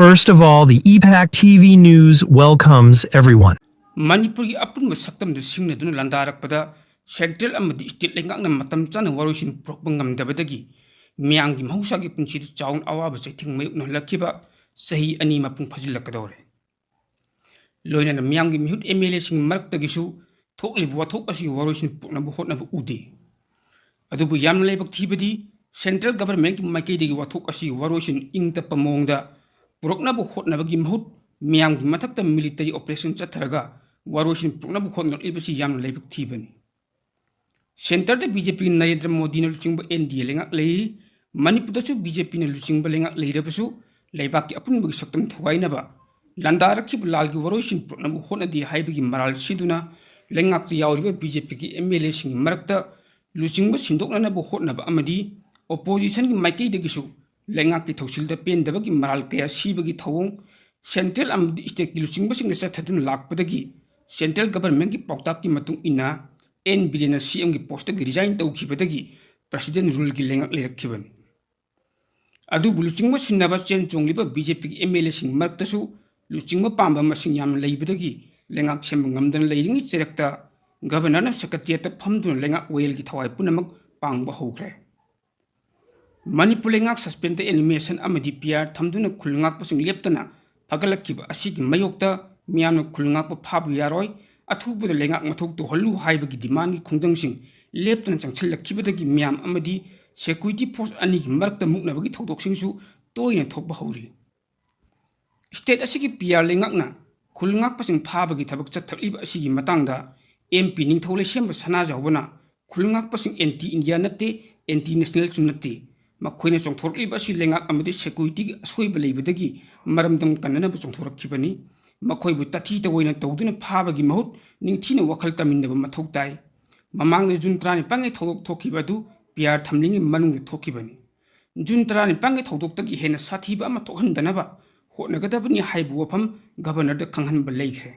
First of all, the EPAC TV News welcomes everyone. Manipur की अपुन सकतम सिंह दुन लंदारकपदा central अमदी state लेंगांगना मतम चाना वरोसिन प्रोक्बं ngамदबदगी मियांगी महौसागी पुंसिद चाउन अवाब चैथिंग मयुकन लखिबा सही अनि मपुंग फजिलकदौरे लोइना मियांगी मिहुत एमएलए सिंग मरक्तगिसु थोकलिब वाथोक असि वरोसिन पुनबु होतनबु उदे अदुबु याम लेबक थिबदी सेंट्रल गवर्नमेंट की माइकेदगी वाथोक असि वरोसिन इंगतप मोंगदा पुरक्नबु होतनबगी महूत मियांगी मथक्त मिलिटरी ऑपरेशन चथरगा वरोसिन पुनबु होतनलिबसि याम लेबक थिबनी centre the BJP Narendra Modi न लुचिंग एनडीए लेंगाक लेई मणिपुर बीजेपी न लुचिंग लेंगाक लेरबसु लेबाक की अपुनबगी सक्तम थुवाइनबा लंदारखिब लालगी वरोसिन पुनबु होतनदि हाइबगी मराल सिदुना लेंगाक यावरिबा बीजेपी की एमएलए सिंग मरक्ता लुचिंग सिंदोकनबु होतनबा अमदी ओपोजिशन की माइकेदगिसु लेंगाक की थौसिलद पेंदबगी मराल कया सिबगी थवोंग सेंट्रल अमदी स्टेट की लुचिंग चथदुन लाकपदगी सेंट्रल गवर्नमेंट की पाउताक की मतुंग इना एन बिरेन सीएम की पोस्ट की रिजाइन तौखिबदगी प्रेसिडेंट रूल की लेंगाक लेरखिबन अदुबु लुचिंग सिन्नबा चेन चोंगलिबा बीजेपी की एमएलए सिंग मरक्तसु लुचिंग पांबा मसिंग याम लेबदगी लेंगाक सेम ngамदन लेरिंगी चेरक्ता गवर्नर सेक्रेटरिएट फमदुन लेंगाक वेल की थवाई पुनमक पांगबा हौग्रे मणिपुर लेंगाक सस्पेंड एनिमेशन अमदी पीआर थमदुन खुलंगाकपसिंग लेप्तना फगलक्किबा असिगी मयोक्ता मियामन खुलंगाकप फाबु यारोय अथुबुद लेंगाक मथौक तोहल्लु हाइबगी डिमांड की खुंजंगसिंग लेप्तना चंगछलक्किबदगी मियाम अमदी सिक्योरिटी फोर्स अनिगी मरक्ता मुक्नबगी थौदोकसिंगसु तोयना थोकबा हौरी स्टेट असिगी पीआर लेंगाकना खुलंगाकपसिंग फाबगी थबक चथक्लिबा असिगी मतंगदा एमपी निंगथौले सेंब सनाजावबना खुलंगाकपसिंग एंटी इंडिया नत्ते एंटी नेशनल सुनत्ते मखोइना चोंथोरक्लिबा असि लेंगाक अमदी सिक्योरिटी असोइब लेबदगी मरमदम कन्ननब चोंथोरक्खिबनी मखोइबु तथि तवोइना तौदुना फाबगी महूत निंगथिना वखल तमिनब मथौ ताई ममांग जून 15 थौदोक थोखिबदु पीआर थमलिंगी मनुंग थोखिबनी जून 15 थौदोकतगी हेना साथीबा अमा थोहनदनबा होटनगदबनी हाइबु वफम गवर्नर खंगहनब लेख्रे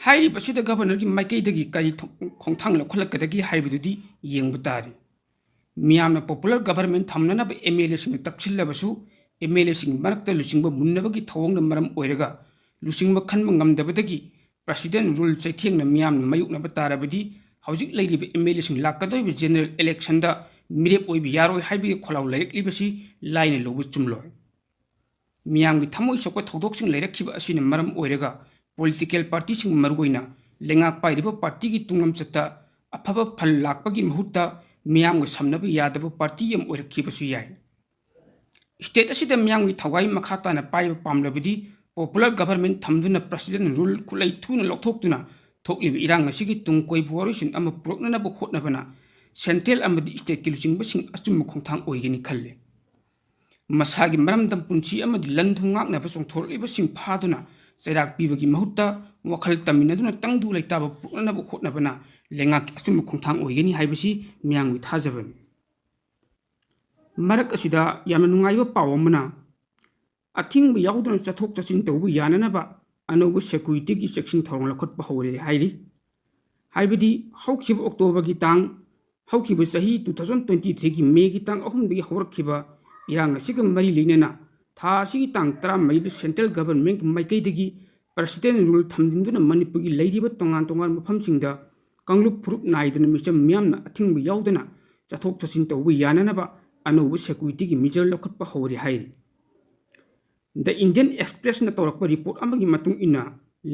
हाइरिबसिद गवर्नर की माइकेदगी करी खोंथांग लखलकदगी हाइबदुदी येंब तारी मियामना पॉपुलर गवर्नमेंट थमननब एमएलए सिंग तक्सिल्लबसु एमएलए सिंग मरक्त लुचिंग मुन्नबगी थवंग मरम ओइरगा लुचिंग खनब ngамदबदगी प्रेसिडेंट रूल चैथेंगना मियामना मयुकनब तारबदी हौजिक लेरिबे एमएलए सिंग लाकदोइब जनरल इलेक्शन दा मिरेप ओइब यारोय हाइबगे खोलाव लेरक्लिबसि लाइने लोब चुमलोय मियामगी थमोइ सोक थौदोकसिंग लेरक्खिबा असिना मरम ओइरगा पॉलिटिकल पार्टी सिंग मरुगोइना लेंगाक पाइरिबा पार्टी की तुंगलम चत्ता अफबा फल लाकपगी मुहुत्ता मियामग समनब यादब पार्टी यम ओइरक्खिबसु याय स्टेट असिदा मियामगी थवाई मखाताना पाइब पामलबदी पॉपुलर गवर्नमेंट थमदुना प्रेसिडेंट रूल खुलै थुना लौथोक्तुना थोक्लिब इरांग असिगी तुंग कोइबु वरोसिन अमा पुरक्ननब होटनबना सेंट्रल अमदी स्टेट की लुचिंगबसिंग अचुम खोंथांग ओइगनि खल्ले मसागी मरमदम पुंसी अमदी लंधुंगाकनब चोंथोरलिबसिंग फादुना चैराक पीबगी महुत्ता वखल तमिनदुना तंगदु लैताब पुरक्ननब होटनबना लेंगाक अचुम खोंथांग ओइगनि हाइबसि मियांगwi थाजबन मरक असिदा याम नुंगाइबा पाव अमना अथिंग याउदन चथोक चसिन तौबु याननबा अनौब सिक्योरिटी की सेक्शन थौरंग लखोटबा हौरे हाइरि हाइबदि हौखिब अक्टोबर की तांग हौखिब सही 2023 की मे की तांग अहुमदगी हौरखिबा इरांग असिग मरि लेनना था असिगी तांग 13 सेंट्रल गवर्नमेंट माइकेदगी प्रेसिडेंट रूल थमदिंदुना मणिपुर की लैरिबा तोंगान तोंगान मफमसिंगदा कांगलुप फुरुप नाइदुना मिचम मियामना अथिंग याउदना चथोक चसिन तौबु याननबा अनौब सिक्योरिटी की मिजर लखोटबा हौरे हाइरि द इंडियन एक्सप्रेस न तौरक रिपोर्ट अमगी मतुंग इना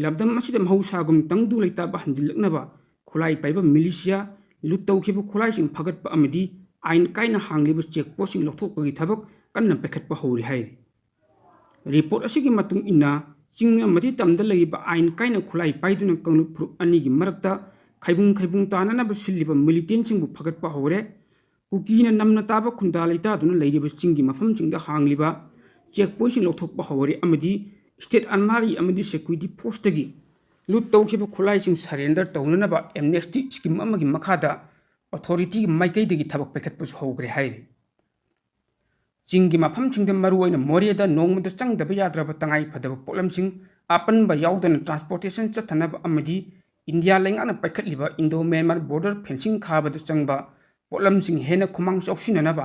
लबदम मसिद महौसागुम तंगदु लैताबा हंजिलकनबा खुलाई पाइबा मिलिशिया लुट तौखिबा खुलाइसिंग फगटपा अमदी आइन काइना हांगलिबा चेक पोस्टिंग लौथोकपगी थबक कन्ना पेखटपा हौरि हाइरि रिपोर्ट असिगी मतुंग इना चिंग अमदी तमदा लैरिबा आइन काइना खुलाई पाइदुना कंगलु फुरुप अनिगी मरक्ता खैबुंग ताननबा सिल्लिबा मिलिटेंटसिंगबु फगटपा हौरे कुकीना नमना ताबा खुंदा लैतादुना लैरिबा चिंगी मफमसिंगदा हांगलिबा चेक पोइंट लौथोकपा हौरे अमदी स्टेट अनमारी अमदी सिक्योरिटी फोर्सतगी लुट तौखिबा खुलाइसिंग सरेंडर तौननबा एमनेस्टी स्कीम अमगी मखादा अथॉरिटी माइकेदगी थबक पेखटपसु हौग्रे हाइरे चिंगी मफमसिंगदा मरुओइना मोरेदा नोंगमदा चंगदबा याद्रबा तंगाई फदबा पोलमसिंग आपनबा याउदना ट्रांसपोर्टेशन चथनबा अमदी इंडिया लेंगाना पैखटलिबा इंडो म्यांमार बॉर्डर फेंसिंग खाबदा चंगबा पोलमसिंग हेना खुमांग चौसिननबा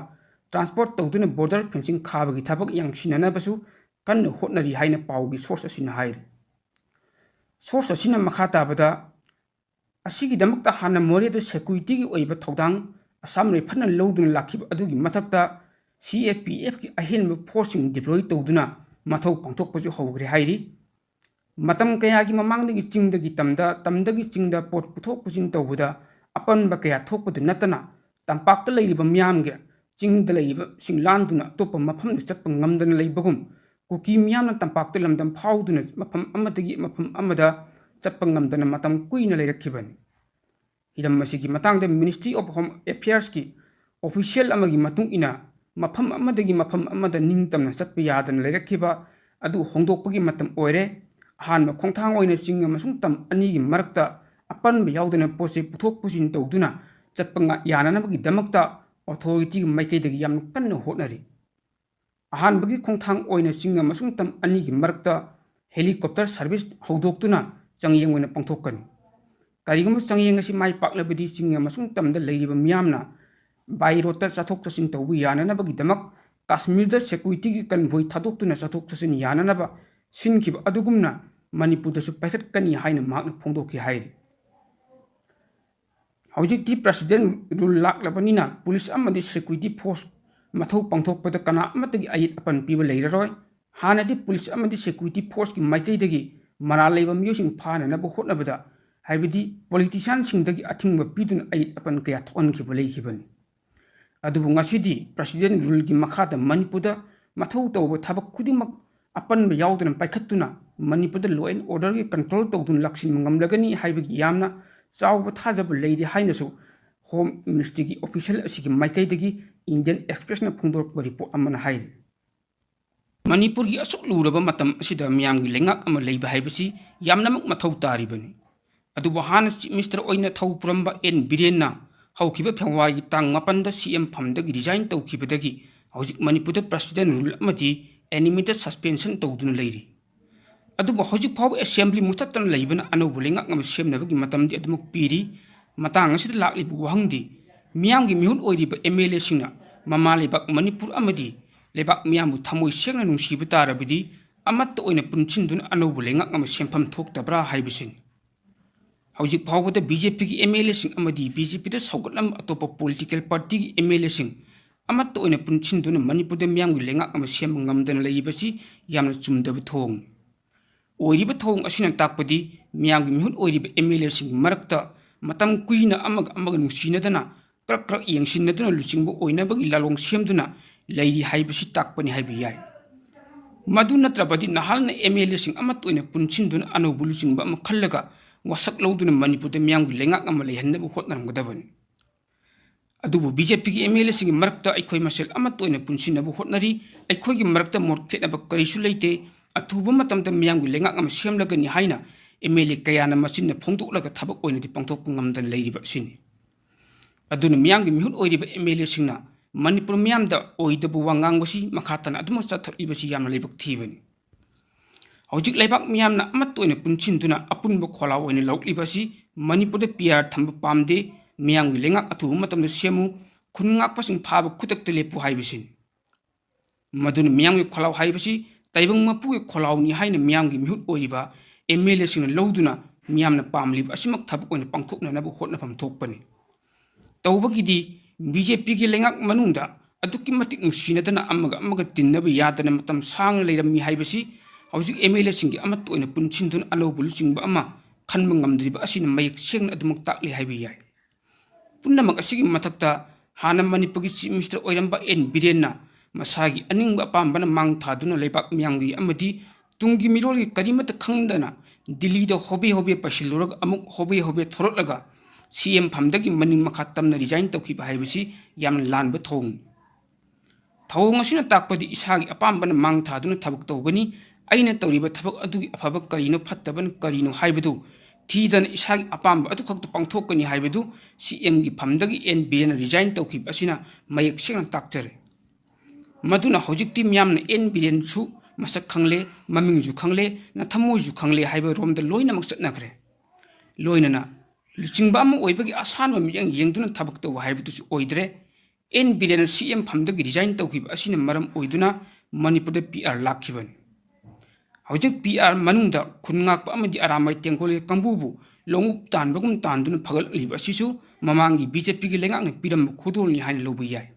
ट्रांसपोर्ट तौदुना बॉर्डर फेंसिंग खाबगी थबक यांगसिननबसु kanna hotnari haina pawgi source asina hairi source asina makha tabada asigi damakta hana moreda security gi oiba thodang asam refana loduna lakhib adugi mathakta CAPF ki ahin forcing deploy tawduna mathau pangthok paju hawgre hairi matam kaya gi mamangdagi chingdagi tamdagi chingda pot puthok pujin tawbuda apan ba kaya thokpadu natana tampakta leiriba myamge chingda leiriba singlanduna topa mafam de chatpa ngamdana leibagum kuki myamna tampakta lamdam phawduna mafam amadagi mafam amada chatpa ngamdana matam kuina leirakibani hidam masigi matangda Ministry of Home Affairs ki official amagi matung ina mafam amadagi mafam amada ningtamna chatpa yadana leirakiba adu hongdokpagi matam oire ahanba khongthang oina chinga masung tam anigi marakta apanba yaudana pose puthok pusin tawduna chatpanga yananabagi damakta authority maikaidagi yam kanna hotnari ahanbagi khongthang oina chinga masung tam anigi marakta helicopter service haudoktuna changyeng oina pangthokkani kariguma changyeng asi mai paklabadi chinga masung tamda leiriba miyamna by road chathok chasin tawbu yananabagi damak Kashmir da security gi convoy thadoktuna chathok chasin yananaba sinkiba adugumna Manipur da su paikhat kani haina makna phongdokki hairi Hojikti President rule laklabanina police amadi security force mathau pangthokpada kana amatagi ayit apan piba leiraroi hanadi police amadi security force ki maikaidagi mara leiba miyosing phana na hotnabada haibidi politician singdagi athingba pidun ayit apan kaya thonkiba leikibani adubu ngasidi President rule ki makhada Manipurda mathau tawba thabak khudimak apan ba yaudana paikhatuna Manipurda law and order ki control tawdun laksin mangamlagani haibagi yamna chawba thajaba leidi hainasu Home Ministry ki official asigi maikaidagi Indian Express na phungdorpa report amana hairi Manipur ki asuk luraba matam asida miyamgi lengak ama leiba haibasi yamnamak mathau taribani adubu hana Mr. Oina thau puramba N Birenna haukiba February tang 8 da CM phamdagi resign tawkibadagi hojik Manipurda President rule amati animated suspension tawduna leiri adubu hojik phaw assembly mutattan leibana anobu lengak ngam semnabagi matamdi adumuk piri matang asida laklibu wahangdi miyamgi mihun oiriba MLA singna mama lebak Manipur amadi lebak miyambu thamoi sengna nungsiba tarabidi amatta oina punchinduna anobu lengak ngam sempham thoktabra haibisin hojik phawbada BJP ki MLA sing amadi BJP da saugatlam atopa political party ki MLA sing amatta oina punchinduna Manipurda miyamgi lengak ngam sem ngamdana leibasi yamna chumdaba thong oiriba thong asina takpadi miyamgi mihun oiriba MLA sing marakta matam kuina amaga nungsinadana krak yengsinaduna luchingbu oinabagi lalong semduna leiri haibasi takpani haibi yai madu natrabadi nahalna MLA sing amat oina punchinduna anobu luchingba ama khallaga wasak lawduna Manipurda miyamgi lengak ama leihannabu hotnaramgadabani adubu BJP ki MLA sing marakta aikoi masel amat oina punchinabu hotnari aikoi gi marakta morkhetnaba karisu leite atuba matamda miyamgi lengak ama semlagani haina MLA kayana masinna phongdoklaga thabak oina di pangthok ngamdan leiriba sini aduna miyamgi mihun oiriba MLA singna Manipur miyamda oidabu wangangbasi makhatana aduma chatharibasi yamna leibak thibani hojik leibak miyamna amat oina punchinduna apunba khola oina lauklibasi Manipurda PR thamba pamde miyamgi lengak atuba matamda semu khungakpasing phaba khutakta lepu haibisin maduna miyamgi kholau haibasi taibang mapuge kholauni haina miyamgi mihun oiriba MLA singna lawduna miyamna pamliba asimak thabak oina pangthokna nabu hotnafam thokpani tawbagidi BJP ki lengak manungda aduki matik nusinadana amaga tinnaba yadana matam sangna leirammi haibasi hojik MLA singi amat oina punchindun alobul singba ama khanba ngamdriba asina mayek sengna adumak takli haibi yai punnamak asigi mathakta hana Manipur ki Chief Minister oiramba N Birenna masagi aningba pambana mang thaduna leibak miyamgi amadi tungi mirolgi karimata khangdana Delhi da hobe pasilurag amuk hobe thorotlaga CM phamdagi maning makhatamna resign tawkiba haibasi yam lanba thong asina takpadi isagi apambana mang thaduna thabak tawgani aina tawriba thabak adugi afaba karino phattaban karino haibadu thidan isagi apamba adu khakta pangthokani haibadu CM gi phamdagi NBN resign tawkiba asina mayek sengna takjare maduna hojikti miyamna NBN su masak khangle maming ju khangle na thamoi ju khangle haiba romda loina mak chatnakre loina na luchingba am oibagi asan mamiyang yengduna thabak taw haibatu su oidre NBN CM phamdagi resign tawkiba asina maram oiduna Manipurda PR lakhiban ꯍꯧꯖꯤꯛ PR ꯃꯅꯨꯡꯗ ꯈꯨꯟ ꯉꯥꯛꯄ ꯑꯃꯗꯤ ꯑꯔꯥꯃꯩ ꯇꯦꯡꯀꯣꯜ ꯀꯥꯡꯕꯨꯕꯨ ꯂꯣꯡꯎꯞ ꯇꯥꯟꯕꯒꯨꯝ ꯇꯥꯟꯗꯨꯅ ꯐꯒꯠꯂꯛꯂꯤꯕ ꯑꯁꯤꯁꯨ ꯃꯃꯥꯡꯒꯤ BJPꯒꯤ ꯂꯩꯉꯥꯛꯅ ꯄꯤꯔꯝꯕ ꯈꯨꯗꯣꯜꯅꯤ ꯍꯥꯏꯅ ꯂꯧꯕ ꯌꯥꯏ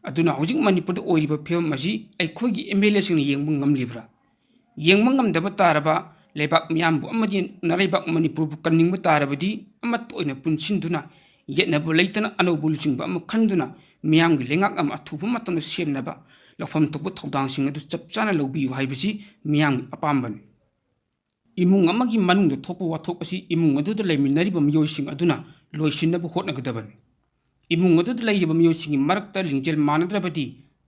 ꯑꯗꯨꯅ ꯍꯧꯖꯤꯛ ꯃꯅꯤꯄꯨꯔꯗ ꯑꯣꯏꯔꯤꯕ ꯐꯤꯕꯝ ꯑꯁꯤ ꯑꯩꯈꯣꯏꯒꯤ MLAꯁꯤꯡꯅ ꯌꯦꯡꯕ ꯉꯝꯂꯤꯕ꯭ꯔꯥ ꯌꯦꯡꯕ ꯉꯝꯗꯕ ꯇꯥꯔꯕ ꯂꯩꯕꯥꯛ ꯃꯤꯌꯥꯝꯕꯨ ꯑꯃꯗꯤ ꯅꯔꯩꯕꯥꯛ ꯃꯅꯤꯄꯨꯔꯕꯨ ꯀꯟꯅꯤꯡꯕ ꯇꯥꯔꯕꯗꯤ ꯑꯃꯠꯇ ꯑꯣꯏꯅ ꯄꯨꯟꯁꯤꯟꯗꯨꯅ ꯌꯦꯠꯅꯕ ꯂꯩꯇꯅ ꯑꯅꯧꯕ ꯂꯨꯆꯤꯡꯕ ꯑꯃ ꯈꯟꯗꯨꯅ ꯃꯤꯌꯥꯝꯒꯤ ꯂꯩꯉꯥꯛ ꯑꯃ ꯑꯊꯨꯕ ꯃꯇꯝꯗ ꯁꯦꯝꯅꯕ ꯂꯧꯐꯝ ꯊꯣꯛꯄ ꯊꯧꯗꯥꯡꯁꯤꯡ ꯑꯗꯨ ꯆꯞ ꯆꯥꯅ ꯂꯧꯕꯤꯌꯨ ꯍꯥꯏꯕꯁꯤ ꯃꯤꯌꯥꯝꯒꯤ ꯑꯄꯥꯝꯕꯅꯤ ꯏꯃꯨꯡ ꯑꯃꯒꯤ ꯃꯅꯨꯡꯗ ꯊꯣꯛꯄ ꯋꯥꯊꯣꯛ ꯑꯁꯤ ꯏꯃꯨꯡ ꯑꯗꯨꯗ ꯂꯩꯃꯤꯟꯅꯔꯤꯕ ꯃꯤꯑꯣꯏꯁꯤꯡ ꯑꯗꯨꯅ ꯂꯣꯏꯁꯤꯟꯅꯕ ꯍꯣꯠꯅꯒꯗꯕꯅꯤ ꯏꯃꯨꯡ ꯑꯗꯨꯗ ꯂꯩꯔꯤꯕ ꯃꯤꯑꯣꯏꯁꯤꯡꯒꯤ ꯃꯔꯛꯇ ꯂꯤꯡꯖꯦꯜ ꯃꯥꯟꯅꯗ꯭ꯔꯕꯗꯤ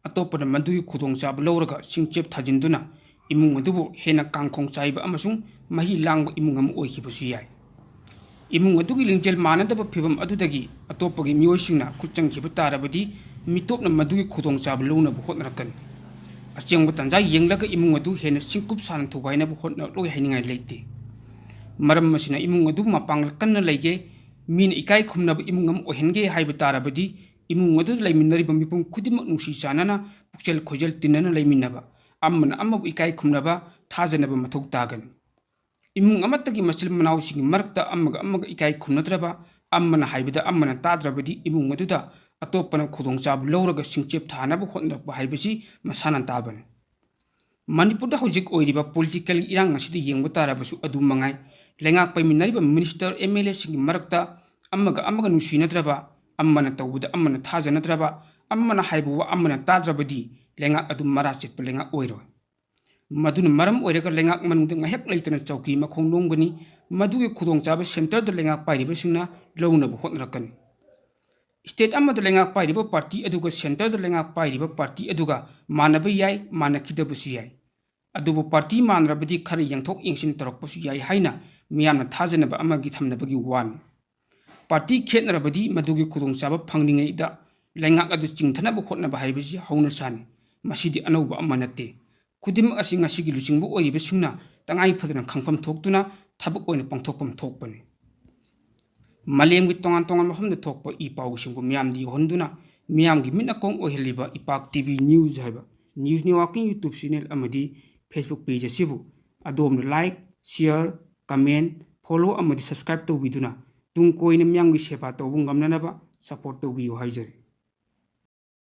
ꯑꯇꯣꯞꯄꯅ ꯃꯗꯨꯒꯤ ꯈꯨꯗꯣꯡꯆꯥꯕ ꯂꯧꯔꯒ ꯁꯤꯡꯆꯦꯞ ꯊꯥꯖꯤꯟꯗꯨꯅ ꯏꯃꯨꯡ ꯑꯗꯨꯕꯨ ꯍꯦꯟꯅ ꯀꯥꯡꯈꯣꯡ ꯆꯥꯏꯕ ꯑꯃꯁꯨꯡ ꯃꯍꯤ ꯂꯥꯡꯕ ꯏꯃꯨꯡ ꯑꯃ ꯑꯣꯏꯈꯤꯕꯁꯨ ꯌꯥꯏ ꯏꯃꯨꯡ ꯑꯗꯨꯒꯤ ꯂꯤꯡꯖꯦꯜ ꯃꯥꯟꯅꯗꯕ ꯐꯤꯕꯝ ꯑꯗꯨꯗꯒꯤ ꯑꯇꯣꯞꯄꯒꯤ ꯃꯤꯑꯣꯏꯁꯤꯡꯅ ꯈꯨꯠ ꯆꯪꯈꯤꯕ ꯇꯥꯔꯕꯗꯤ ꯃꯤꯇꯣꯞꯅ ꯃꯗꯨꯒꯤ ꯈꯨꯗꯣꯡꯆꯥꯕ ꯂꯧꯅꯕ ꯍꯣꯠꯅꯔꯛꯀꯅꯤ ꯑꯆꯦꯡꯕ ꯇꯥꯟꯖꯥ ꯌꯦꯡꯂꯒ ꯏꯃꯨꯡ ꯑꯗꯨ ꯍꯦꯟꯅ ꯁꯤꯡꯀꯨꯞ ꯁꯥꯟꯅ ꯊꯨꯒꯥꯏꯅꯕ ꯍꯣꯠꯅꯔꯛꯂꯣꯏ ꯍꯥꯏꯅꯤꯡꯉꯥꯏ ꯂꯩꯇꯦ ꯃꯔꯝ ꯑꯁꯤꯅ ꯏꯃꯨꯡ ꯑꯗꯨ ꯃꯄꯥꯡꯒꯜ ꯀꯟꯅ ꯂꯩꯒꯦ ꯃꯤꯅ ꯏꯀꯥꯏ ꯈꯨꯝꯅꯕ ꯏꯃꯨꯡ ꯑꯃ ꯑꯣꯏꯍꯟꯒꯦ ꯍꯥꯏꯕ ꯇꯥꯔꯕꯗꯤ ꯏꯃꯨꯡ ꯑꯗꯨꯗ ꯂꯩꯃꯤꯟꯅꯔꯤꯕ ꯃꯤꯄꯨꯝ ꯈꯨꯗꯤꯡꯃꯛ ꯅꯨꯡꯁꯤ ꯆꯥꯟꯅꯅ ꯄꯨꯛꯆꯦꯜ ꯈꯣꯏꯖꯦꯜ ꯇꯤꯟꯅꯅ ꯂꯩꯃꯤꯟꯅꯕ ꯑꯃꯅ ꯑꯃꯕꯨ ꯏꯀꯥꯏ ꯈꯨꯝꯅꯕ ꯊꯥꯖꯅꯕ ꯃꯊꯧ ꯇꯥꯒꯅꯤ ꯏꯃꯨꯡ ꯑꯃꯠꯇꯒꯤ ꯃꯆꯤꯜ ꯃꯅꯥꯎꯁꯤꯡꯒꯤ ꯃꯔꯛꯇ ꯑꯃꯒ ꯏꯀꯥꯏ ꯈꯨꯝꯅꯗ꯭ꯔꯕ ꯑꯃꯅ ꯍꯥꯏꯕꯗ ꯑꯃꯅ ꯇꯥꯗ꯭ꯔꯕꯗꯤ ꯏꯃꯨꯡ ꯑꯗꯨꯗ ꯑꯇꯣꯞꯄꯅ ꯈꯨꯗꯣꯡꯆꯥꯕ ꯂꯧꯔꯒ ꯁꯤꯡꯆꯦꯞ ꯊꯥꯅꯕ ꯍꯣꯠꯅꯔꯛꯄ ꯍꯥꯏꯕꯁꯤ ꯃꯁꯥꯅ ꯇꯥꯕꯅꯤ ꯃꯅꯤꯄꯨꯔꯗ ꯍꯧꯖꯤꯛ ꯑꯣꯏꯔꯤꯕ ꯄꯣꯂꯤꯇꯤꯀꯦꯜ ꯏꯔꯥꯡ ꯑꯁꯤꯗ ꯌꯦꯡꯕ ꯇꯥꯔꯕꯁꯨ ꯑꯗꯨ ꯃꯉꯥꯏ ꯂꯩꯉꯥꯛ ꯄꯥꯏꯃꯤꯟꯅꯔꯤꯕ ꯃꯤꯅꯤꯁꯇꯔ MLAꯁꯤꯡꯒꯤ ꯃꯔꯛꯇ ꯑꯃꯒ ꯅꯨꯡꯁꯤꯅꯗ꯭ꯔꯕ ꯑꯃꯅ ꯇꯧꯕꯗ ꯑꯃꯅ ꯊꯥꯖꯅꯗ꯭ꯔꯕ ꯑꯃꯅ ꯍꯥꯏꯕ ꯋꯥ ꯑꯃꯅ ꯇꯥꯗ꯭ꯔꯕꯗꯤ ꯂꯩꯉꯥꯛ ꯑꯗꯨ ꯃꯔꯥ ꯆꯦꯠꯄ ꯂꯩꯉꯥꯛ ꯑꯣꯏꯔꯣꯏ ꯃꯗꯨꯅ ꯃꯔꯝ ꯑꯣꯏꯔꯒ ꯂꯩꯉꯥꯛ ꯃꯅꯨꯡꯗ ꯉꯥꯏꯍꯥꯛ ꯂꯩꯇꯅ ꯆꯧꯀꯤ ꯃꯈꯣꯡ ꯅꯣꯝꯒꯅꯤ ꯃꯗꯨꯒꯤ ꯈꯨꯗꯣꯡꯆꯥꯕ ꯁꯦꯟꯇꯔꯗ ꯂꯩꯉꯥꯛ ꯄꯥꯏꯔꯤꯕꯁꯤꯡꯅ ꯂꯧꯅꯕ ꯍꯣꯠꯅꯔꯛꯀꯅꯤ ꯁ꯭ꯇꯦꯠ ꯑꯃꯗ ꯂꯩꯉꯥꯛ ꯄꯥꯏꯔꯤꯕ ꯄꯥꯔꯇꯤ ꯑꯗꯨꯒ ꯁꯦꯟꯇꯔꯗ ꯂꯩꯉꯥꯛ ꯄꯥꯏꯔꯤꯕ ꯄꯥꯔꯇꯤ ꯑꯗꯨꯒ ꯃꯥꯟꯅꯕ ꯌꯥꯏ ꯃꯥꯟꯅꯈꯤꯗꯕꯁꯨ ꯌꯥꯏ ꯑꯗꯨꯕꯨ ꯄꯥꯔꯇꯤ ꯃꯥꯟꯅꯔꯕꯗꯤ ꯈꯔ ꯌꯦꯡꯊꯣꯛ ꯌꯦꯡꯁꯤꯟ ꯇꯧꯔꯛꯄꯁꯨ ꯌꯥꯏ ꯍꯥꯏꯅ ꯃꯤꯌꯥꯝꯅ ꯊꯥꯖꯅꯕ ꯑꯃꯒꯤ ꯊꯝꯅꯕꯒꯤ ꯋꯥꯅꯤ ꯄꯥꯔꯇꯤ ꯈꯦꯠꯅꯔꯕꯗꯤ ꯃꯗꯨꯒꯤ ꯈꯨꯗꯣꯡꯆꯥꯕ ꯐꯪꯂꯤꯉꯩꯗ ꯂꯩꯉꯥꯛ ꯑꯗꯨ ꯆꯤꯡꯊꯅꯕ ꯍꯣꯠꯅꯕ ꯍꯥꯏꯕꯁꯤ ꯍꯧꯅꯁꯥꯅꯤ ꯃꯁꯤꯗꯤ ꯑꯅꯧꯕ ꯑꯃ ꯅꯠꯇꯦ ꯈꯨꯗꯤꯡꯃꯛ ꯑꯁꯤ ꯉꯁꯤꯒꯤ ꯂꯨꯆꯤꯡꯕ ꯑꯣꯏꯔꯤꯕꯁꯤꯡꯅ ꯇꯉꯥꯏ ꯐꯗꯅ ꯈꯪꯐꯝ ꯊꯣꯛꯇꯨꯅ ꯊꯕꯛ ꯑꯣꯏꯅ ꯄꯥꯡꯊꯣꯛꯐꯝ ꯊꯣꯛꯄꯅꯤ ꯃꯥꯂꯦꯝꯒꯤ ꯇꯣꯉꯥꯟ ꯇꯣꯉꯥꯟꯕ ꯃꯐꯝꯗ ꯊꯣꯛꯄ ꯏ ꯄꯥꯎꯁꯤꯡꯕꯨ ꯃꯤꯌꯥꯝꯗ ꯌꯧꯍꯟꯗꯨꯅ ꯃꯤꯌꯥꯝꯒꯤ ꯃꯤꯠꯅꯀꯣꯡ ꯑꯣꯏꯍꯜꯂꯤꯕ ꯏꯄꯥꯛ TV ꯅ꯭ꯌꯨꯁ ꯍꯥꯏꯕ ꯅ꯭ꯌꯨꯁ ꯅꯦꯠꯋꯥꯔꯛꯀꯤ ꯌꯨꯇ꯭ꯌꯨꯕ ꯆꯦꯅꯦꯜ ꯑꯃꯗꯤ ꯐꯦꯁꯕꯨꯛ ꯄꯦꯖ ꯑꯁꯤꯕꯨ ꯑꯗꯣꯝꯅ ꯂꯥꯏꯛ ꯁꯤꯌꯔ ꯀꯃꯦꯟ ꯐꯣꯂꯣ ꯑꯃꯗꯤ ꯁꯕꯁꯀ꯭राꯏꯕ ꯇꯧꯕꯤꯗꯨꯅ ꯇꯨꯡ ꯀꯣꯏꯅ ꯃꯤꯌꯥꯝꯒꯤ ꯁꯦꯕꯥ ꯇꯧꯕ ꯉꯝꯅꯅꯕ ꯁꯄꯣꯔꯠ ꯇꯧꯕꯤꯌꯨ ꯍꯥꯏꯖꯔꯤ